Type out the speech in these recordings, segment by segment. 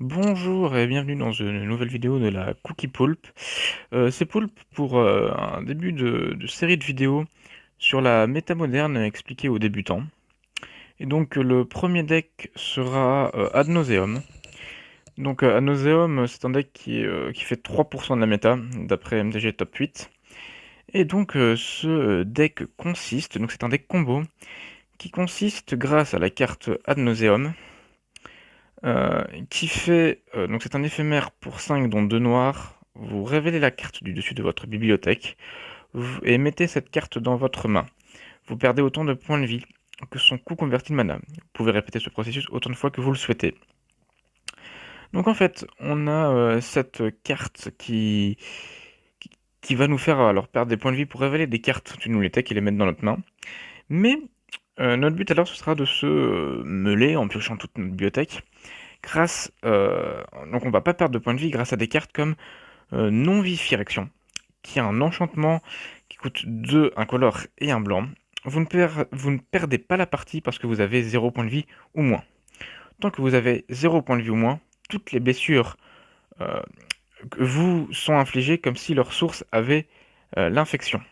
Bonjour et bienvenue dans une nouvelle vidéo de la Cookie Pulp. C'est Pulp pour un début de série de vidéos sur la méta moderne expliquée aux débutants. Et donc le premier deck sera Ad Nauseam. Donc Ad Nauseam, c'est un deck qui fait 3% de la méta d'après MTG Top 8. Et donc ce deck consiste, donc c'est un deck combo qui consiste grâce à la carte Ad Nauseam qui fait, donc c'est un éphémère pour 5 dont 2 noirs. Vous révélez la carte du dessus de votre bibliothèque et mettez cette carte dans votre main. Vous perdez autant de points de vie que son coût converti de mana. Vous pouvez répéter ce processus autant de fois que vous le souhaitez. Donc en fait, on a cette carte qui va nous faire alors perdre des points de vie pour révéler des cartes d'une bibliothèque et les mettre dans notre main. Mais notre but alors ce sera de se meuler en piochant toute notre bibliothèque donc on va pas perdre de points de vie grâce à des cartes comme Non-Vivification, qui a un enchantement qui coûte 2 incolore et un blanc. Vous ne perdez pas la partie parce que vous avez 0 point de vie ou moins. Tant que vous avez 0 point de vie ou moins, toutes les blessures euh, vous sont infligées comme si leur source avait l'infection.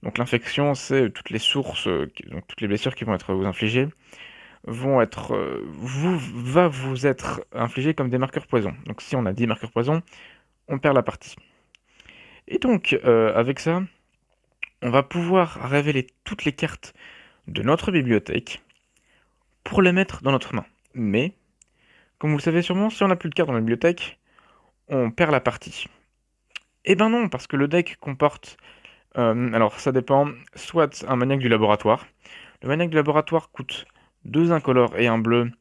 Donc l'infection, c'est toutes les sources, donc toutes les blessures qui vont être vous infligées vont être va vous être infligées comme des marqueurs poison. Donc si on a 10 marqueurs poison, on perd la partie. Et donc avec ça, on va pouvoir révéler toutes les cartes de notre bibliothèque pour les mettre dans notre main. Mais, comme vous le savez sûrement, si on n'a plus de cartes dans la bibliothèque, on perd la partie. Eh ben non, parce que le deck comporte... alors ça dépend, soit un maniaque du laboratoire. Le maniaque du laboratoire coûte 2 incolores et un bleu,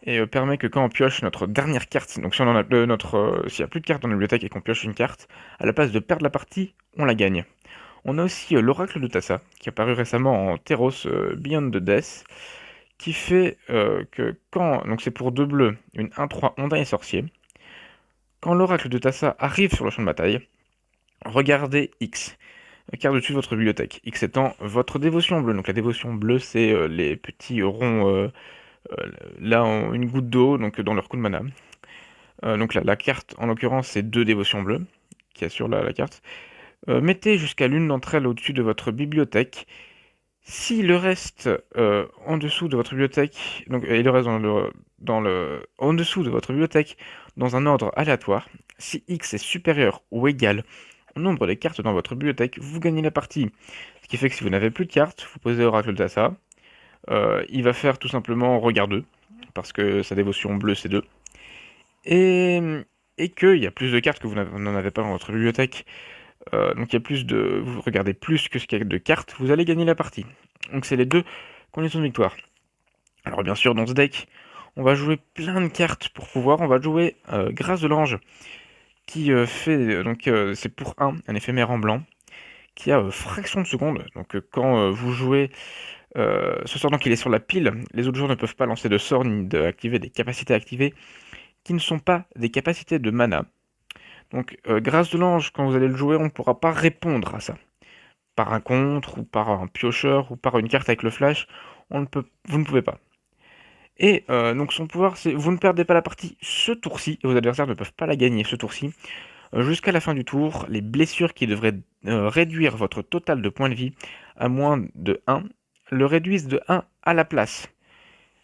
et permet que quand on pioche notre dernière carte, donc si on en a s'il n'y a plus de cartes dans la bibliothèque et qu'on pioche une carte, à la place de perdre la partie, on la gagne. On a aussi l'Oracle de Tassa, qui est apparu récemment en Teros Beyond the Death, qui fait que quand, donc c'est pour 2 bleus, une 1-3 Ondin et Sorcier, quand l'Oracle de Tassa arrive sur le champ de bataille, regardez X, carte dessus de votre bibliothèque. X étant votre dévotion bleue. Donc la dévotion bleue, c'est les petits ronds là en une goutte d'eau, donc dans leur coup de mana. Donc la carte, en l'occurrence, c'est 2 dévotions bleues qui assurent la carte. Mettez jusqu'à l'une d'entre elles au-dessus de votre bibliothèque. Si le reste en dessous de votre bibliothèque, donc, et le reste en dessous de votre bibliothèque, dans un ordre aléatoire, si X est supérieur ou égal au nombre de cartes dans votre bibliothèque, vous gagnez la partie. Ce qui fait que si vous n'avez plus de cartes, vous posez Oracle de Tassa. Il va faire tout simplement regard 2, parce que sa dévotion bleue c'est 2. Et, et qu'il y a plus de cartes que vous n'en avez pas dans votre bibliothèque. Donc il y a plus de. Vous regardez plus que ce qu'il y a de cartes, vous allez gagner la partie. Donc c'est les deux conditions de victoire. Alors bien sûr, dans ce deck, on va jouer plein de cartes pour pouvoir. On va jouer Grâce de l'Ange, qui fait. Donc c'est pour un éphémère en blanc, qui a fraction de seconde. Donc quand vous jouez ce sort, donc il est sur la pile, les autres joueurs ne peuvent pas lancer de sort ni d'activer des capacités activées qui ne sont pas des capacités de mana. Donc Grâce de l'Ange, quand vous allez le jouer, on ne pourra pas répondre à ça. Par un contre, ou par un piocheur, ou par une carte avec le flash, vous ne pouvez pas. Et donc son pouvoir, c'est vous ne perdez pas la partie ce tour-ci, et vos adversaires ne peuvent pas la gagner ce tour-ci. Jusqu'à la fin du tour, les blessures qui devraient réduire votre total de points de vie à moins de 1, le réduisent de 1 à la place.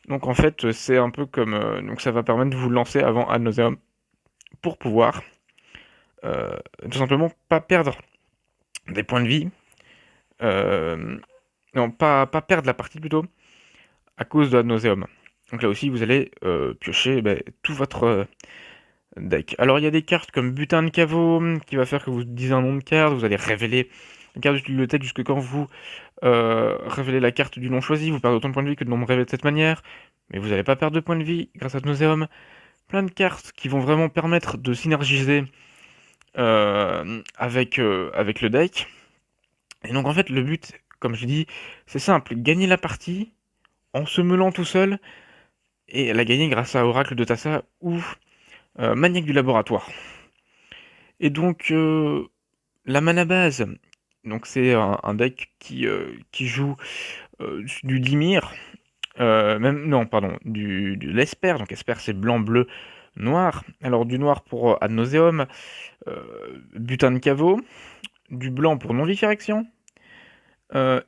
Donc en fait, c'est un peu comme... donc ça va permettre de vous lancer avant Ad Nauseam pour pouvoir tout simplement pas perdre des points de vie. Euh, non, pas perdre la partie plutôt, à cause de Ad Nauseam. Donc là aussi, vous allez piocher tout votre deck. Alors il y a des cartes comme Butin de Caveau, qui va faire que vous disiez un nom de carte, vous allez révéler la carte de bibliothèque jusque quand vous révélez la carte du nom choisi, vous perdez autant de points de vie que de nombre révélé de cette manière, mais vous n'allez pas perdre de points de vie grâce à Ad Nauseam. Plein de cartes qui vont vraiment permettre de synergiser avec le deck. Et donc en fait le but, comme je dis, c'est simple, gagner la partie en se meulant tout seul, et la gagner grâce à Oracle de Tassa ou Maniaque du laboratoire. Et donc la mana base, donc c'est un deck qui joue du Dimir, même non pardon, de l'Esper, donc Esper c'est blanc-bleu noir. Alors du noir pour ad nauseam, butin de caveau, du blanc pour non-vif érection,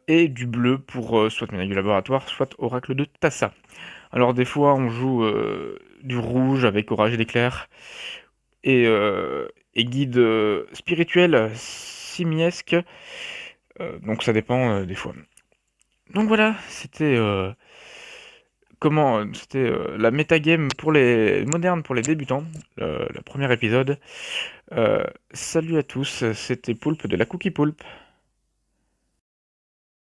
et du bleu pour soit médaille du laboratoire, soit oracle de Tassa. Alors des fois on joue du rouge avec orage et d'éclair, et guide spirituel simiesque, donc ça dépend des fois. Donc voilà, c'était la métagame pour les modernes, pour les débutants, le premier épisode. Salut à tous, c'était Poulpe de la Cookie Poulpe.